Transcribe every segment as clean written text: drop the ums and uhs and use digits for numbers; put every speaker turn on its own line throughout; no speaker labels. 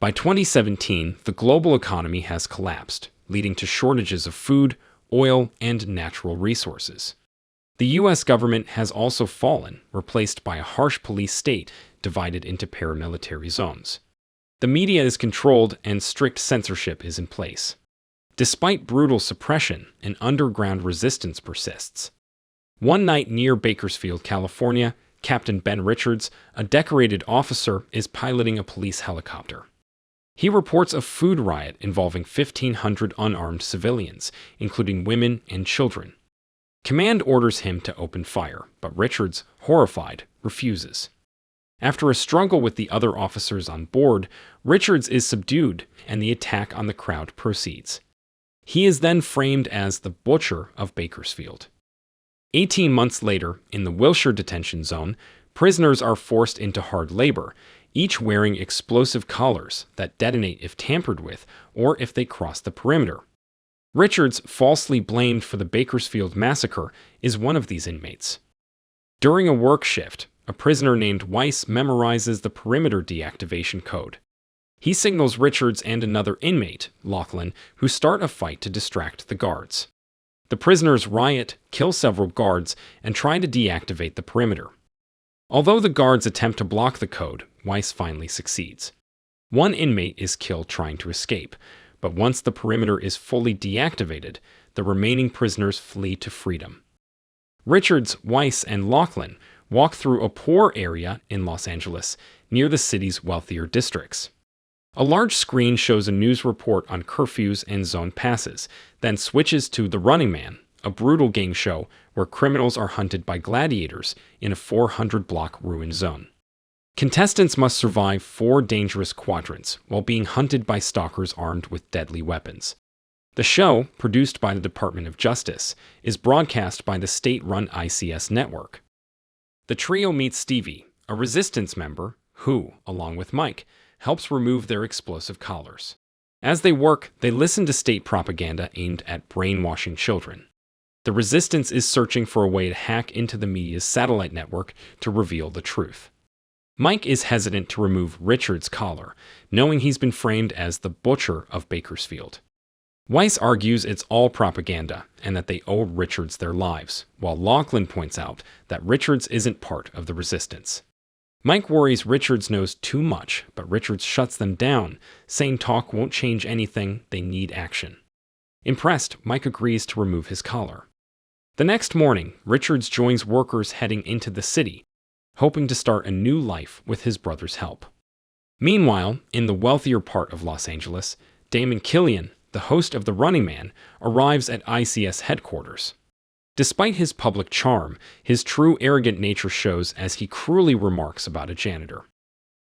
By 2017, the global economy has collapsed, leading to shortages of food, oil, and natural resources. The U.S. government has also fallen, replaced by a harsh police state divided into paramilitary zones. The media is controlled and strict censorship is in place. Despite brutal suppression, an underground resistance persists. One night near Bakersfield, California, Captain Ben Richards, a decorated officer, is piloting a police helicopter. He reports a food riot involving 1,500 unarmed civilians, including women and children. Command orders him to open fire, but Richards, horrified, refuses. After a struggle with the other officers on board, Richards is subdued and the attack on the crowd proceeds. He is then framed as the Butcher of Bakersfield. 18 months later, in the Wilshire detention zone, prisoners are forced into hard labor, each wearing explosive collars that detonate if tampered with or if they cross the perimeter. Richards, falsely blamed for the Bakersfield massacre, is one of these inmates. During a work shift, a prisoner named Weiss memorizes the perimeter deactivation code. He signals Richards and another inmate, Laughlin, who start a fight to distract the guards. The prisoners riot, kill several guards, and try to deactivate the perimeter. Although the guards attempt to block the code, Weiss finally succeeds. One inmate is killed trying to escape, but once the perimeter is fully deactivated, the remaining prisoners flee to freedom. Richards, Weiss, and Laughlin walk through a poor area in Los Angeles, near the city's wealthier districts. A large screen shows a news report on curfews and zone passes, then switches to The Running Man, a brutal gang show where criminals are hunted by gladiators in a 400-block ruined zone. Contestants must survive 4 dangerous quadrants while being hunted by stalkers armed with deadly weapons. The show, produced by the Department of Justice, is broadcast by the state-run ICS network. The trio meets Stevie, a resistance member who, along with Mike, helps remove their explosive collars. As they work, they listen to state propaganda aimed at brainwashing children. The resistance is searching for a way to hack into the media's satellite network to reveal the truth. Mike is hesitant to remove Richards' collar, knowing he's been framed as the Butcher of Bakersfield. Weiss argues it's all propaganda and that they owe Richards their lives, while Laughlin points out that Richards isn't part of the resistance. Mike worries Richards knows too much, but Richards shuts them down, saying talk won't change anything, they need action. Impressed, Mike agrees to remove his collar. The next morning, Richards joins workers heading into the city, hoping to start a new life with his brother's help. Meanwhile, in the wealthier part of Los Angeles, Damon Killian, the host of The Running Man, arrives at ICS headquarters. Despite his public charm, his true arrogant nature shows as he cruelly remarks about a janitor.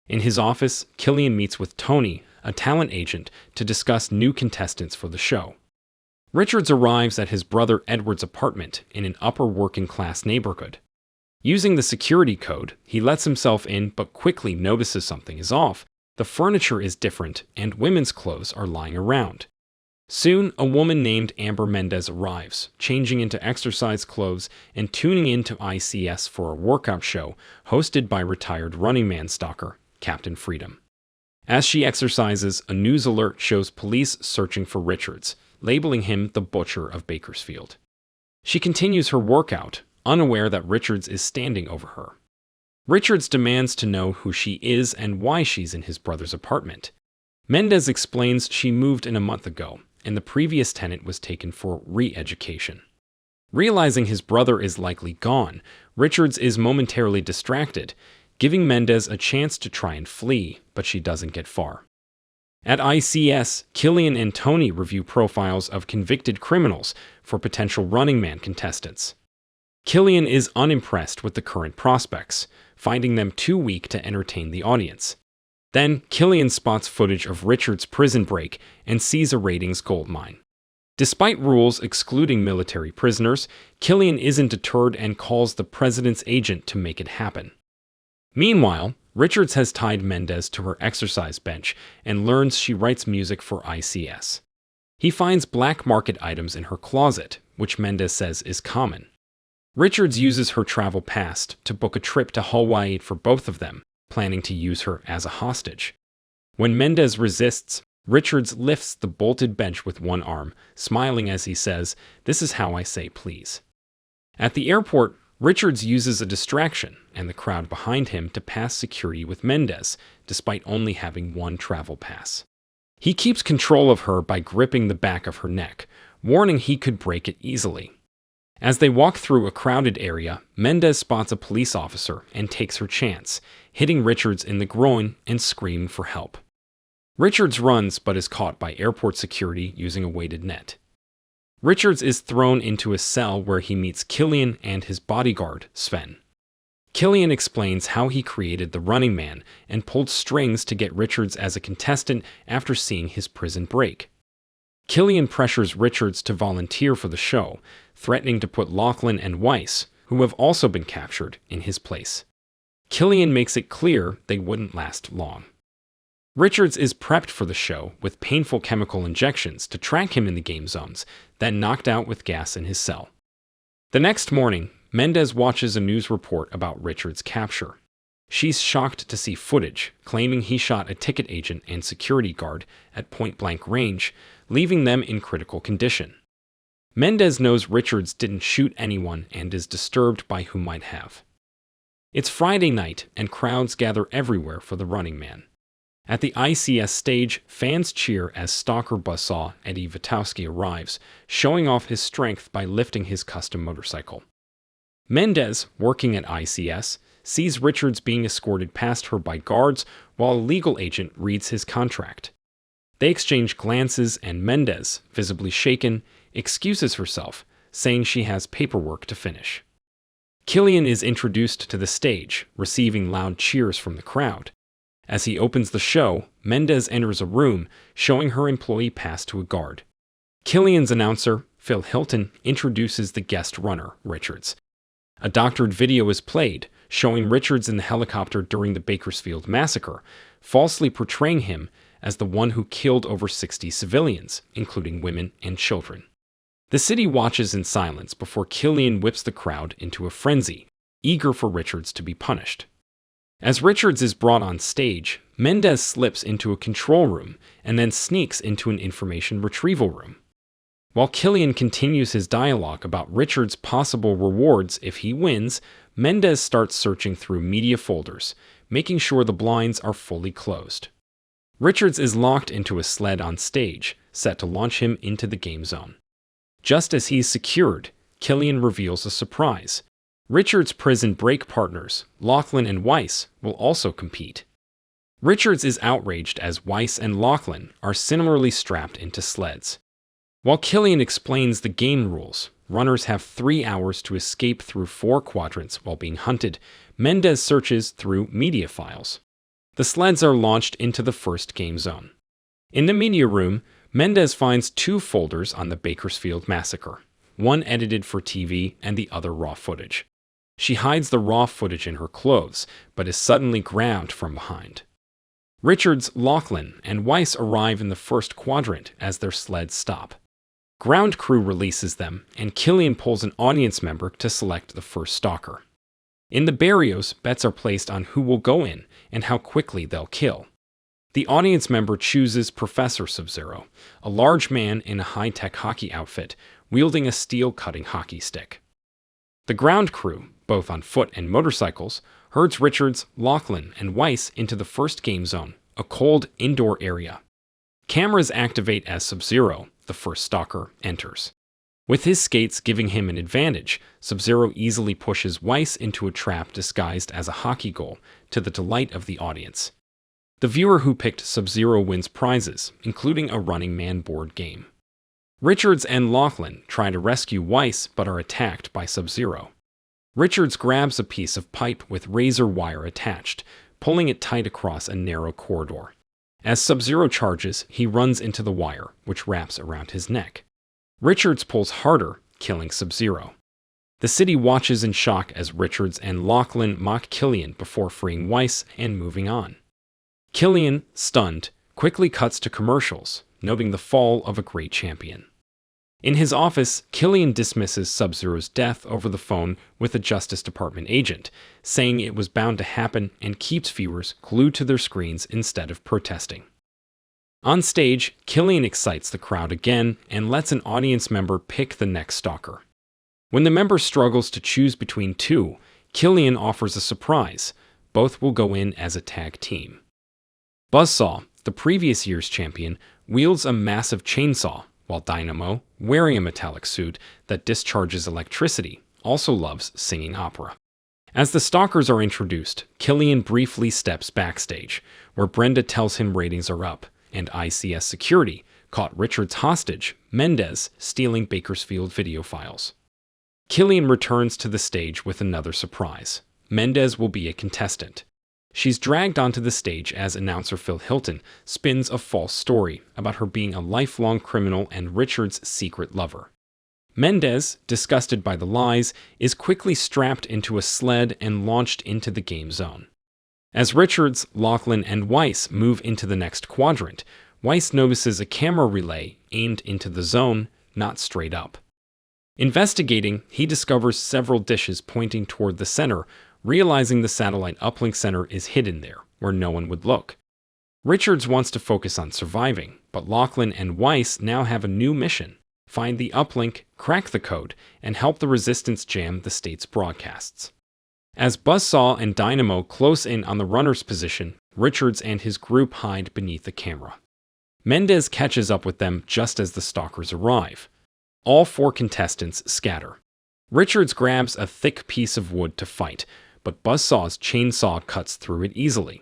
In his office, Killian meets with Tony, a talent agent, to discuss new contestants for the show. Richards arrives at his brother Edward's apartment in an upper working-class neighborhood. Using the security code, he lets himself in but quickly notices something is off. The furniture is different, and women's clothes are lying around. Soon, a woman named Amber Mendez arrives, changing into exercise clothes and tuning into ICS for a workout show hosted by retired Running Man stalker, Captain Freedom. As she exercises, a news alert shows police searching for Richards, labeling him the Butcher of Bakersfield. She continues her workout, unaware that Richards is standing over her. Richards demands to know who she is and why she's in his brother's apartment. Mendez explains she moved in a month ago, and the previous tenant was taken for re-education. Realizing his brother is likely gone, Richards is momentarily distracted, giving Mendez a chance to try and flee, but she doesn't get far. At ICS, Killian and Tony review profiles of convicted criminals for potential Running Man contestants. Killian is unimpressed with the current prospects, finding them too weak to entertain the audience. Then, Killian spots footage of Richards' prison break and sees a ratings goldmine. Despite rules excluding military prisoners, Killian isn't deterred and calls the president's agent to make it happen. Meanwhile, Richards has tied Mendez to her exercise bench and learns she writes music for ICS. He finds black market items in her closet, which Mendez says is common. Richards uses her travel pass to book a trip to Hawaii for both of them, planning to use her as a hostage. When Mendez resists, Richards lifts the bolted bench with one arm, smiling as he says, "This is how I say please." At the airport, Richards uses a distraction and the crowd behind him to pass security with Mendez, despite only having one travel pass. He keeps control of her by gripping the back of her neck, warning he could break it easily. As they walk through a crowded area, Mendez spots a police officer and takes her chance, hitting Richards in the groin and screaming for help. Richards runs but is caught by airport security using a weighted net. Richards is thrown into a cell where he meets Killian and his bodyguard, Sven. Killian explains how he created the Running Man and pulled strings to get Richards as a contestant after seeing his prison break. Killian pressures Richards to volunteer for the show, threatening to put Laughlin and Weiss, who have also been captured, in his place. Killian makes it clear they wouldn't last long. Richards is prepped for the show with painful chemical injections to track him in the game zones, then knocked out with gas in his cell. The next morning, Mendez watches a news report about Richards' capture. She's shocked to see footage, claiming he shot a ticket agent and security guard at point-blank range, leaving them in critical condition. Mendez knows Richards didn't shoot anyone and is disturbed by who might have. It's Friday night, and crowds gather everywhere for the Running Man. At the ICS stage, fans cheer as stalker Buzzsaw Eddie Vitowski arrives, showing off his strength by lifting his custom motorcycle. Mendez, working at ICS, sees Richards being escorted past her by guards while a legal agent reads his contract. They exchange glances and Mendez, visibly shaken, excuses herself, saying she has paperwork to finish. Killian is introduced to the stage, receiving loud cheers from the crowd. As he opens the show, Mendez enters a room, showing her employee pass to a guard. Killian's announcer, Phil Hilton, introduces the guest runner, Richards. A doctored video is played, showing Richards in the helicopter during the Bakersfield massacre, falsely portraying him as the one who killed over 60 civilians, including women and children. The city watches in silence before Killian whips the crowd into a frenzy, eager for Richards to be punished. As Richards is brought on stage, Mendez slips into a control room and then sneaks into an information retrieval room. While Killian continues his dialogue about Richards' possible rewards if he wins, Mendez starts searching through media folders, making sure the blinds are fully closed. Richards is locked into a sled on stage, set to launch him into the game zone. Just as he's secured, Killian reveals a surprise. Richards' prison break partners, Laughlin and Weiss, will also compete. Richards is outraged as Weiss and Laughlin are similarly strapped into sleds. While Killian explains the game rules, runners have 3 hours to escape through 4 quadrants while being hunted. Mendez searches through media files. The sleds are launched into the first game zone. In the media room, Mendez finds 2 folders on the Bakersfield massacre, one edited for TV and the other raw footage. She hides the raw footage in her clothes, but is suddenly grabbed from behind. Richards, Laughlin, and Weiss arrive in the first quadrant as their sleds stop. Ground crew releases them, and Killian pulls an audience member to select the first stalker. In the barrios, bets are placed on who will go in and how quickly they'll kill. The audience member chooses Professor Subzero, a large man in a high-tech hockey outfit, wielding a steel-cutting hockey stick. The ground crew, both on foot and motorcycles, herds Richards, Laughlin, and Weiss into the first game zone, a cold indoor area. Cameras activate as Subzero, the first stalker, enters. With his skates giving him an advantage, Subzero easily pushes Weiss into a trap disguised as a hockey goal, to the delight of the audience. The viewer who picked Subzero wins prizes, including a Running Man board game. Richards and Laughlin try to rescue Weiss but are attacked by Subzero. Richards grabs a piece of pipe with razor wire attached, pulling it tight across a narrow corridor. As Subzero charges, he runs into the wire, which wraps around his neck. Richards pulls harder, killing Subzero. The city watches in shock as Richards and Laughlin mock Killian before freeing Weiss and moving on. Killian, stunned, quickly cuts to commercials, noting the fall of a great champion. In his office, Killian dismisses Subzero's death over the phone with a Justice Department agent, saying it was bound to happen and keeps viewers glued to their screens instead of protesting. On stage, Killian excites the crowd again and lets an audience member pick the next stalker. When the member struggles to choose between two, Killian offers a surprise. Both will go in as a tag team. Buzzsaw, the previous year's champion, wields a massive chainsaw, while Dynamo, wearing a metallic suit that discharges electricity, also loves singing opera. As the stalkers are introduced, Killian briefly steps backstage, where Brenda tells him ratings are up, and ICS security caught Richards hostage, Mendez stealing Bakersfield video files. Killian returns to the stage with another surprise. Mendez will be a contestant. She's dragged onto the stage as announcer Phil Hilton spins a false story about her being a lifelong criminal and Richards' secret lover. Mendez, disgusted by the lies, is quickly strapped into a sled and launched into the game zone. As Richards, Laughlin, and Weiss move into the next quadrant, Weiss notices a camera relay aimed into the zone, not straight up. Investigating, he discovers several dishes pointing toward the center, realizing the satellite uplink center is hidden there, where no one would look. Richards wants to focus on surviving, but Laughlin and Weiss now have a new mission: find the uplink, crack the code, and help the resistance jam the state's broadcasts. As Buzzsaw and Dynamo close in on the runner's position, Richards and his group hide beneath the camera. Mendez catches up with them just as the stalkers arrive. All four contestants scatter. Richards grabs a thick piece of wood to fight, but Buzzsaw's chainsaw cuts through it easily.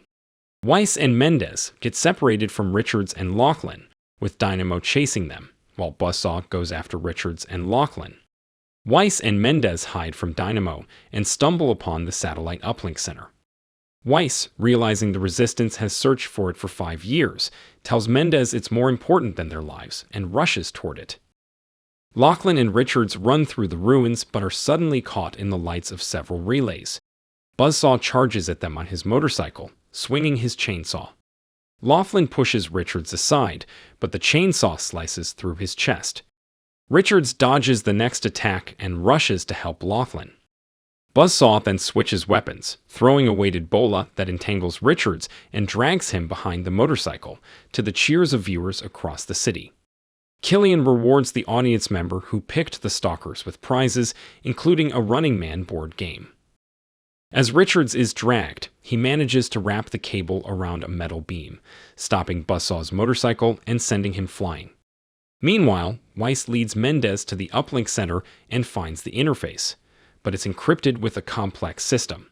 Weiss and Mendez get separated from Richards and Laughlin, with Dynamo chasing them, while Buzzsaw goes after Richards and Laughlin. Weiss and Mendez hide from Dynamo and stumble upon the satellite uplink center. Weiss, realizing the resistance has searched for it for 5 years, tells Mendez it's more important than their lives and rushes toward it. Laughlin and Richards run through the ruins but are suddenly caught in the lights of several relays. Buzzsaw charges at them on his motorcycle, swinging his chainsaw. Laughlin pushes Richards aside, but the chainsaw slices through his chest. Richards dodges the next attack and rushes to help Laughlin. Buzzsaw then switches weapons, throwing a weighted bola that entangles Richards and drags him behind the motorcycle, to the cheers of viewers across the city. Killian rewards the audience member who picked the stalkers with prizes, including a Running Man board game. As Richards is dragged, he manages to wrap the cable around a metal beam, stopping Buzzsaw's motorcycle and sending him flying. Meanwhile, Weiss leads Mendez to the uplink center and finds the interface, but it's encrypted with a complex system.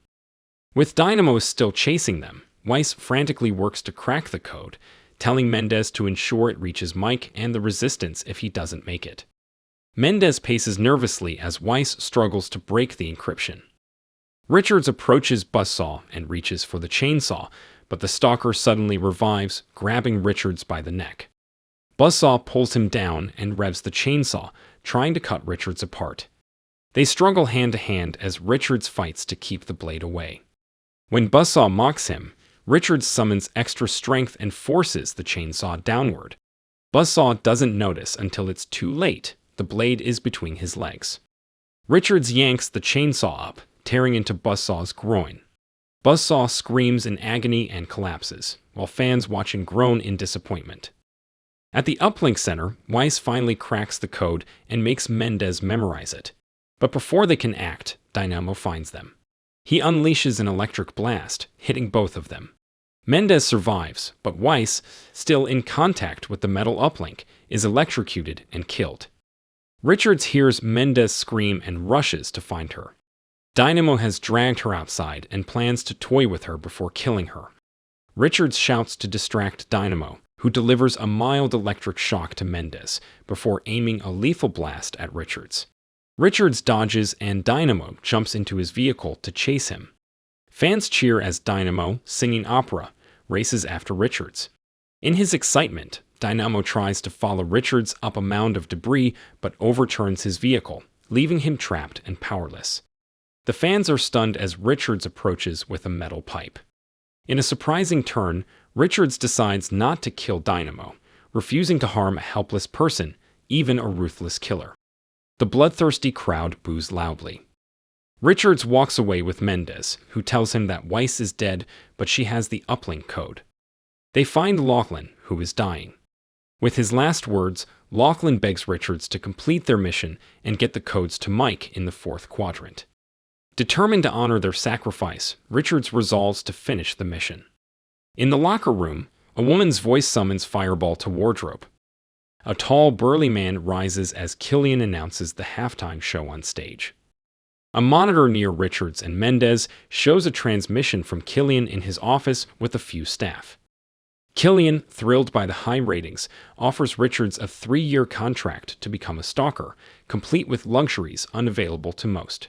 With Dynamo still chasing them, Weiss frantically works to crack the code, telling Mendez to ensure it reaches Mike and the resistance if he doesn't make it. Mendez paces nervously as Weiss struggles to break the encryption. Richards approaches Buzzsaw and reaches for the chainsaw, but the stalker suddenly revives, grabbing Richards by the neck. Buzzsaw pulls him down and revs the chainsaw, trying to cut Richards apart. They struggle hand to hand as Richards fights to keep the blade away. When Buzzsaw mocks him, Richards summons extra strength and forces the chainsaw downward. Buzzsaw doesn't notice until it's too late. The blade is between his legs. Richards yanks the chainsaw up, tearing into Buzzsaw's groin. Buzzsaw screams in agony and collapses, while fans watching groan in disappointment. At the uplink center, Weiss finally cracks the code and makes Mendez memorize it. But before they can act, Dynamo finds them. He unleashes an electric blast, hitting both of them. Mendez survives, but Weiss, still in contact with the metal uplink, is electrocuted and killed. Richards hears Mendez scream and rushes to find her. Dynamo has dragged her outside and plans to toy with her before killing her. Richards shouts to distract Dynamo, who delivers a mild electric shock to Mendez before aiming a lethal blast at Richards. Richards dodges and Dynamo jumps into his vehicle to chase him. Fans cheer as Dynamo, singing opera, races after Richards. In his excitement, Dynamo tries to follow Richards up a mound of debris but overturns his vehicle, leaving him trapped and powerless. The fans are stunned as Richards approaches with a metal pipe. In a surprising turn, Richards decides not to kill Dynamo, refusing to harm a helpless person, even a ruthless killer. The bloodthirsty crowd boos loudly. Richards walks away with Mendez, who tells him that Weiss is dead, but she has the uplink code. They find Laughlin, who is dying. With his last words, Laughlin begs Richards to complete their mission and get the codes to Mike in the fourth quadrant. Determined to honor their sacrifice, Richards resolves to finish the mission. In the locker room, a woman's voice summons Fireball to wardrobe. A tall, burly man rises as Killian announces the halftime show on stage. A monitor near Richards and Mendez shows a transmission from Killian in his office with a few staff. Killian, thrilled by the high ratings, offers Richards a 3-year contract to become a stalker, complete with luxuries unavailable to most.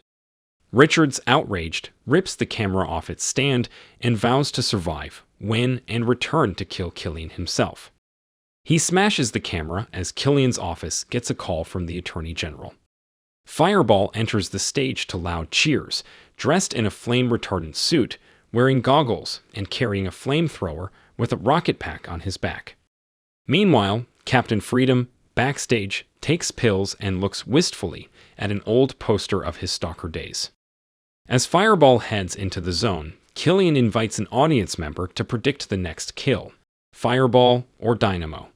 Richards, outraged, rips the camera off its stand and vows to survive, win, and return to kill Killian himself. He smashes the camera as Killian's office gets a call from the Attorney General. Fireball enters the stage to loud cheers, dressed in a flame-retardant suit, wearing goggles and carrying a flamethrower with a rocket pack on his back. Meanwhile, Captain Freedom, backstage, takes pills and looks wistfully at an old poster of his stalker days. As Fireball heads into the zone, Killian invites an audience member to predict the next kill, Fireball or Dynamo.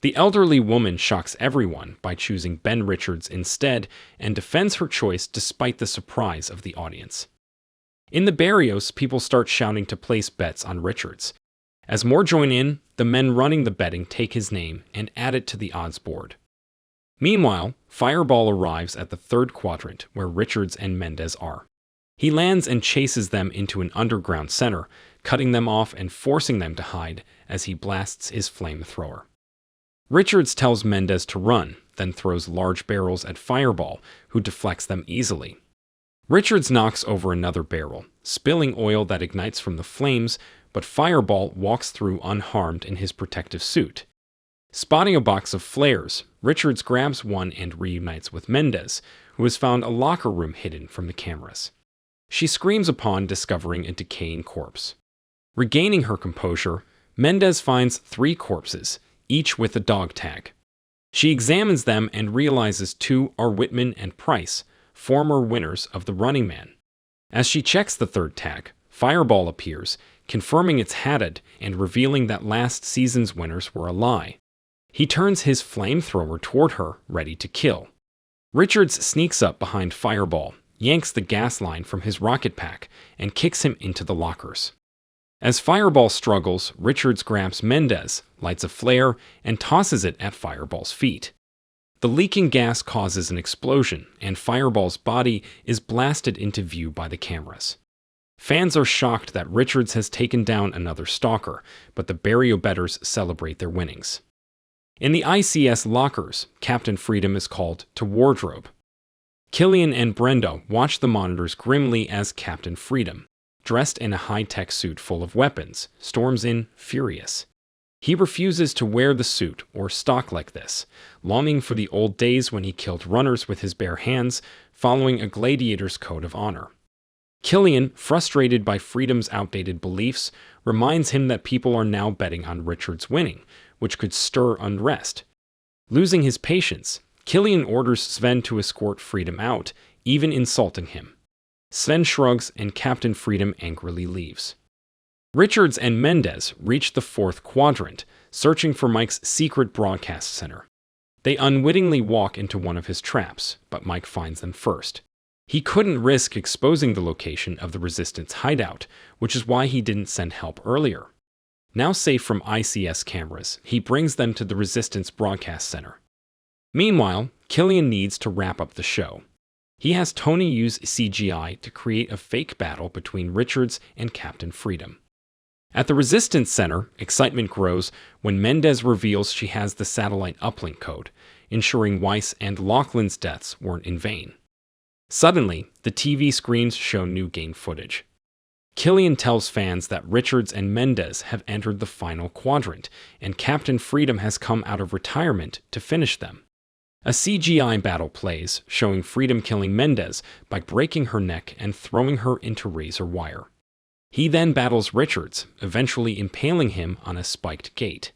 The elderly woman shocks everyone by choosing Ben Richards instead and defends her choice despite the surprise of the audience. In the barrios, people start shouting to place bets on Richards. As more join in, the men running the betting take his name and add it to the odds board. Meanwhile, Fireball arrives at the third quadrant where Richards and Mendez are. He lands and chases them into an underground center, cutting them off and forcing them to hide as he blasts his flamethrower. Richards tells Mendez to run, then throws large barrels at Fireball, who deflects them easily. Richards knocks over another barrel, spilling oil that ignites from the flames, but Fireball walks through unharmed in his protective suit. Spotting a box of flares, Richards grabs one and reunites with Mendez, who has found a locker room hidden from the cameras. She screams upon discovering a decaying corpse. Regaining her composure, Mendez finds 3 corpses, each with a dog tag. She examines them and realizes 2 are Whitman and Price, former winners of the Running Man. As she checks the third tag, Fireball appears, confirming it's Haddad and revealing that last season's winners were a lie. He turns his flamethrower toward her, ready to kill. Richards sneaks up behind Fireball, yanks the gas line from his rocket pack, and kicks him into the lockers. As Fireball struggles, Richards grabs Mendez, lights a flare, and tosses it at Fireball's feet. The leaking gas causes an explosion, and Fireball's body is blasted into view by the cameras. Fans are shocked that Richards has taken down another stalker, but the barrio bettors celebrate their winnings. In the ICS lockers, Captain Freedom is called to wardrobe. Killian and Brenda watch the monitors grimly as Captain Freedom, dressed in a high-tech suit full of weapons, storms in, furious. He refuses to wear the suit or stalk like this, longing for the old days when he killed runners with his bare hands, following a gladiator's code of honor. Killian, frustrated by Freedom's outdated beliefs, reminds him that people are now betting on Richards winning, which could stir unrest. Losing his patience, Killian orders Sven to escort Freedom out, even insulting him. Sven shrugs and Captain Freedom angrily leaves. Richards and Mendez reach the fourth quadrant, searching for Mike's secret broadcast center. They unwittingly walk into one of his traps, but Mike finds them first. He couldn't risk exposing the location of the Resistance hideout, which is why he didn't send help earlier. Now safe from ICS cameras, he brings them to the Resistance broadcast center. Meanwhile, Killian needs to wrap up the show. He has Tony use CGI to create a fake battle between Richards and Captain Freedom. At the Resistance Center, excitement grows when Mendez reveals she has the satellite uplink code, ensuring Weiss and Laughlin's deaths weren't in vain. Suddenly, the TV screens show new game footage. Killian tells fans that Richards and Mendez have entered the final quadrant, and Captain Freedom has come out of retirement to finish them. A CGI battle plays, showing Freedom killing Mendez by breaking her neck and throwing her into razor wire. He then battles Richards, eventually impaling him on a spiked gate.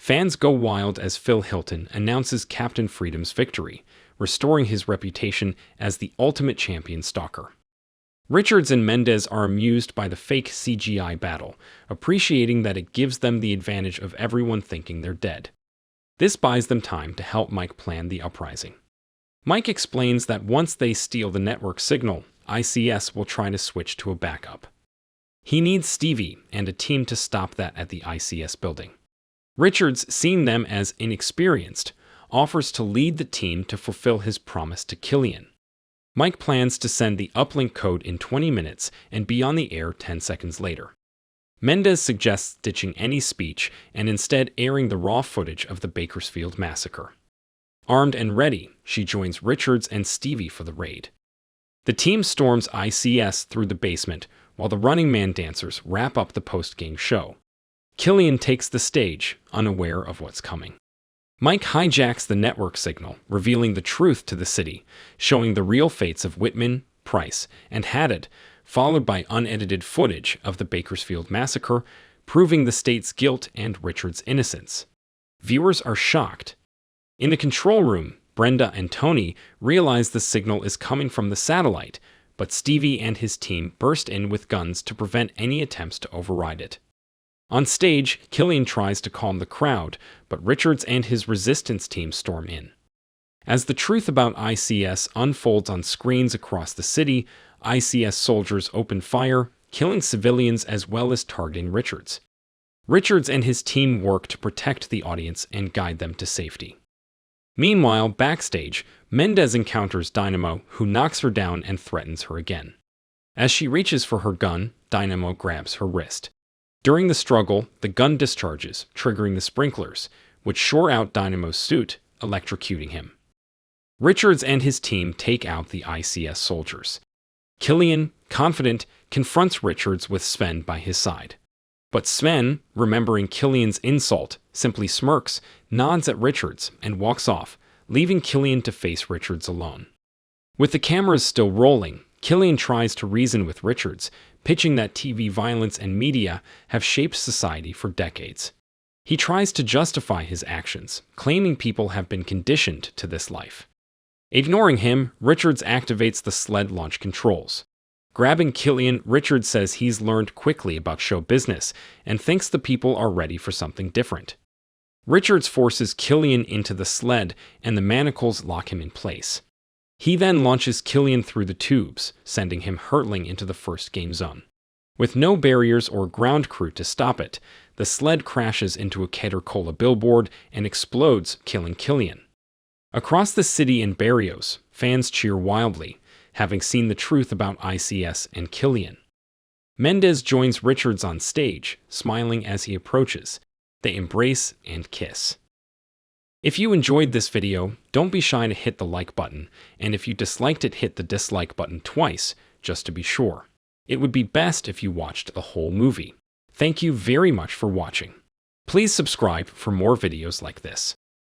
Fans go wild as Phil Hilton announces Captain Freedom's victory, restoring his reputation as the ultimate champion stalker. Richards and Mendez are amused by the fake CGI battle, appreciating that it gives them the advantage of everyone thinking they're dead. This buys them time to help Mike plan the uprising. Mike explains that once they steal the network signal, ICS will try to switch to a backup. He needs Stevie and a team to stop that at the ICS building. Richards, seeing them as inexperienced, offers to lead the team to fulfill his promise to Killian. Mike plans to send the uplink code in 20 minutes and be on the air 10 seconds later. Mendez suggests ditching any speech and instead airing the raw footage of the Bakersfield massacre. Armed and ready, she joins Richards and Stevie for the raid. The team storms ICS through the basement while the Running Man dancers wrap up the post-game show. Killian takes the stage, unaware of what's coming. Mike hijacks the network signal, revealing the truth to the city, showing the real fates of Whitman, Price, and Haddad, followed by unedited footage of the Bakersfield massacre, proving the state's guilt and Richard's innocence. Viewers are shocked. In the control room, Brenda and Tony realize the signal is coming from the satellite, but Stevie and his team burst in with guns to prevent any attempts to override it. On stage, Killian tries to calm the crowd, but Richards and his resistance team storm in. As the truth about ICS unfolds on screens across the city, ICS soldiers open fire, killing civilians as well as targeting Richards. Richards and his team work to protect the audience and guide them to safety. Meanwhile, backstage, Mendez encounters Dynamo, who knocks her down and threatens her again. As she reaches for her gun, Dynamo grabs her wrist. During the struggle, the gun discharges, triggering the sprinklers, which shore out Dynamo's suit, electrocuting him. Richards and his team take out the ICS soldiers. Killian, confident, confronts Richards with Sven by his side. But Sven, remembering Killian's insult, simply smirks, nods at Richards, and walks off, leaving Killian to face Richards alone. With the cameras still rolling, Killian tries to reason with Richards, pitching that TV violence and media have shaped society for decades. He tries to justify his actions, claiming people have been conditioned to this life. Ignoring him, Richards activates the sled launch controls. Grabbing Killian, Richards says he's learned quickly about show business and thinks the people are ready for something different. Richards forces Killian into the sled and the manacles lock him in place. He then launches Killian through the tubes, sending him hurtling into the first game zone. With no barriers or ground crew to stop it, the sled crashes into a Catercola billboard and explodes, killing Killian. Across the city in Barrios, fans cheer wildly, having seen the truth about ICS and Killian. Mendez joins Richards on stage, smiling as he approaches. They embrace and kiss. If you enjoyed this video, don't be shy to hit the like button, and if you disliked it, hit the dislike button twice, just to be sure. It would be best if you watched the whole movie. Thank you very much for watching. Please subscribe for more videos like this.